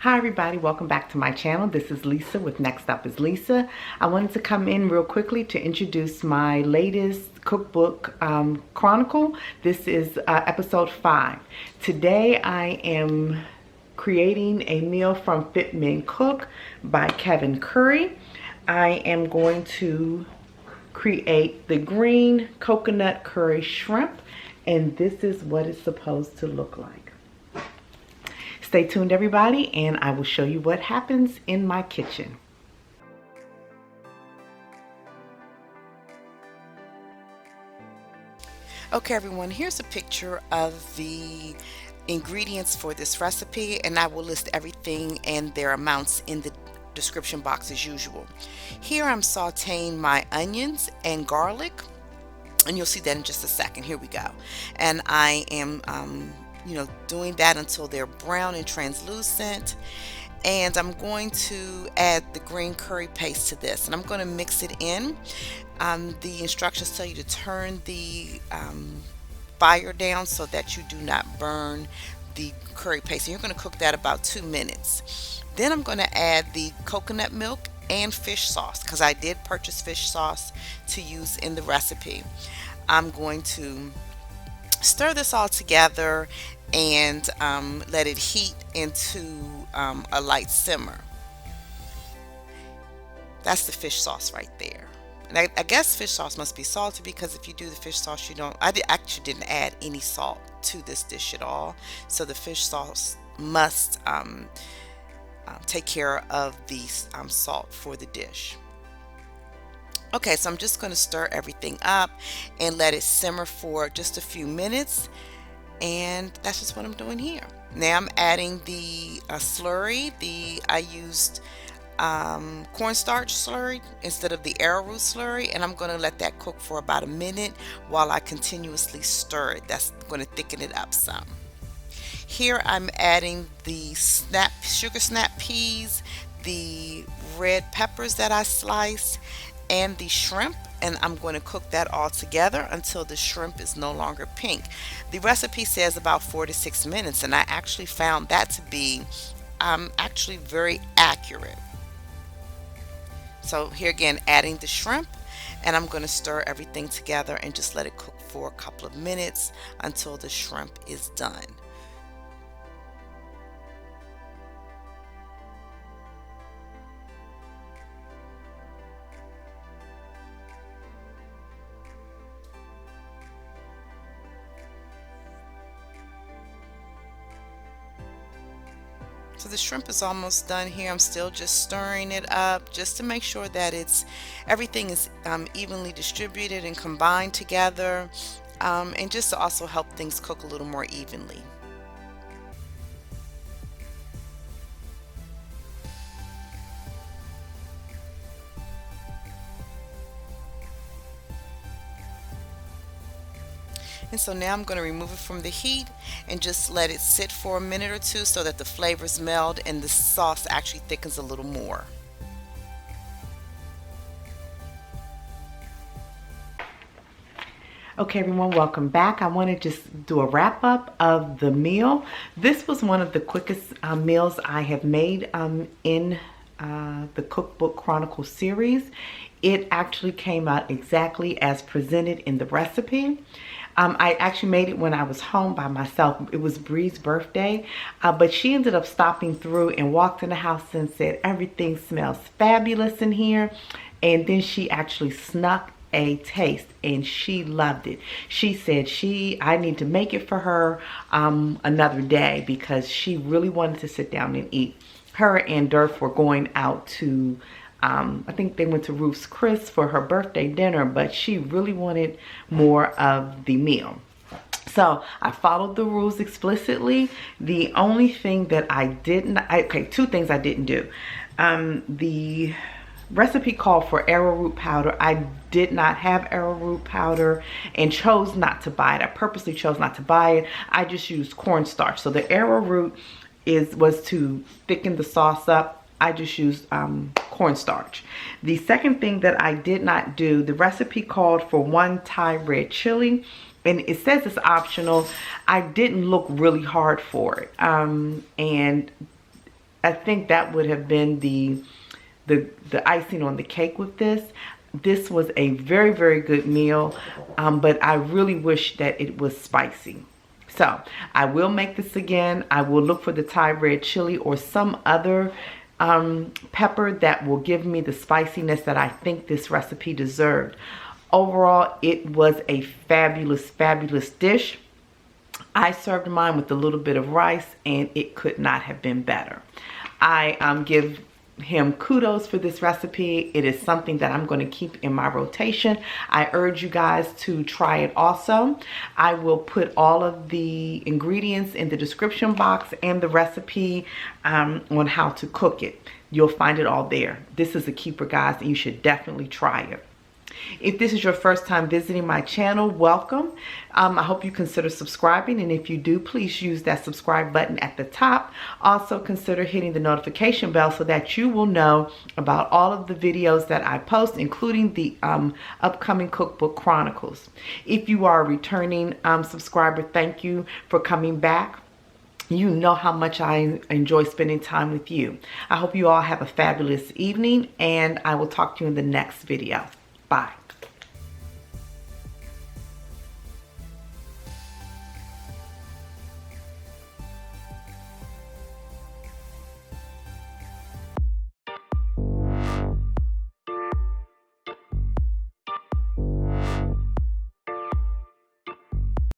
Hi everybody, welcome back to my channel. This is Lisa with Next Up is Lisa. I wanted to come in real quickly to introduce my latest cookbook chronicle. This is episode 5. Today I am creating a meal from Fit Men Cook by Kevin Curry. I am going to create the green coconut curry shrimp, and this is what it's supposed to look like. Stay tuned everybody, and I will show you what happens in my kitchen. Okay everyone, here's a picture of the ingredients for this recipe, and I will list everything and their amounts in the description box as usual. Here I'm sauteing my onions and garlic, and you'll see that in just a second. Here we go. And I am doing that until they're brown and translucent. And I'm going to add the green curry paste to this, and I'm going to mix it in. The instructions tell you to turn the fire down so that you do not burn the curry paste, and you're going to cook that about 2 minutes. Then I'm going to add the coconut milk and fish sauce, because I did purchase fish sauce to use in the recipe. I'm going to stir this all together and let it heat into a light simmer. That's the fish sauce right there. And I guess fish sauce must be salty, because if you do the fish sauce, actually didn't add any salt to this dish at all. So the fish sauce must take care of the salt for the dish. Okay, so I'm just going to stir everything up and let it simmer for just a few minutes, and that's just what I'm doing here. Now I'm adding the slurry. I used cornstarch slurry instead of the arrowroot slurry, and I'm going to let that cook for about a minute while I continuously stir it. That's going to thicken it up some. Here I'm adding the sugar snap peas, the red peppers that I sliced, and the shrimp, and I'm going to cook that all together until the shrimp is no longer pink. The recipe says about 4 to 6 minutes, and I actually found that to be actually very accurate. So here again, adding the shrimp, and I'm going to stir everything together and just let it cook for a couple of minutes until the shrimp is done. So the shrimp is almost done here. I'm still just stirring it up just to make sure that everything is evenly distributed and combined together, and just to also help things cook a little more evenly. And so now I'm going to remove it from the heat and just let it sit for a minute or two so that the flavors meld and the sauce actually thickens a little more. Okay everyone, welcome back. I want to just do a wrap up of the meal. This was one of the quickest meals I have made in the Cookbook Chronicles series. It actually came out exactly as presented in the recipe. I actually made it when I was home by myself. It was Bree's birthday, but she ended up stopping through and walked in the house and said, "Everything smells fabulous in here." And then she actually snuck a taste, and she loved it. She said I need to make it for her another day, because she really wanted to sit down and eat. Her and Durf were going out to I think they went to Ruth's Chris for her birthday dinner, but she really wanted more of the meal. So I followed the rules explicitly. The only thing that I didn't, two things I didn't do. The recipe called for arrowroot powder. I did not have arrowroot powder and chose not to buy it. I purposely chose not to buy it. I just used cornstarch. So the arrowroot was to thicken the sauce up. I just used cornstarch. The second thing that I did not do, the recipe called for 1 Thai red chili, and it says it's optional. I didn't look really hard for it, and I think that would have been the icing on the cake with this. This was a very, very good meal, but I really wish that it was spicy. So I will make this again. I will look for the Thai red chili or some other pepper that will give me the spiciness that I think this recipe deserved. Overall, it was a fabulous, fabulous dish. I served mine with a little bit of rice, and it could not have been better. I give him kudos for this recipe. It is something that I'm going to keep in my rotation. I urge you guys to try it also. I will put all of the ingredients in the description box and the recipe on how to cook it. You'll find it all there. This is a keeper, guys, and you should definitely try it. If this is your first time visiting my channel, welcome. I hope you consider subscribing, and if you do, please use that subscribe button at the top. Also consider hitting the notification bell so that you will know about all of the videos that I post, including the upcoming Cookbook Chronicles. If you are a returning subscriber, thank you for coming back. You know how much I enjoy spending time with you. I hope you all have a fabulous evening, and I will talk to you in the next video. Bye.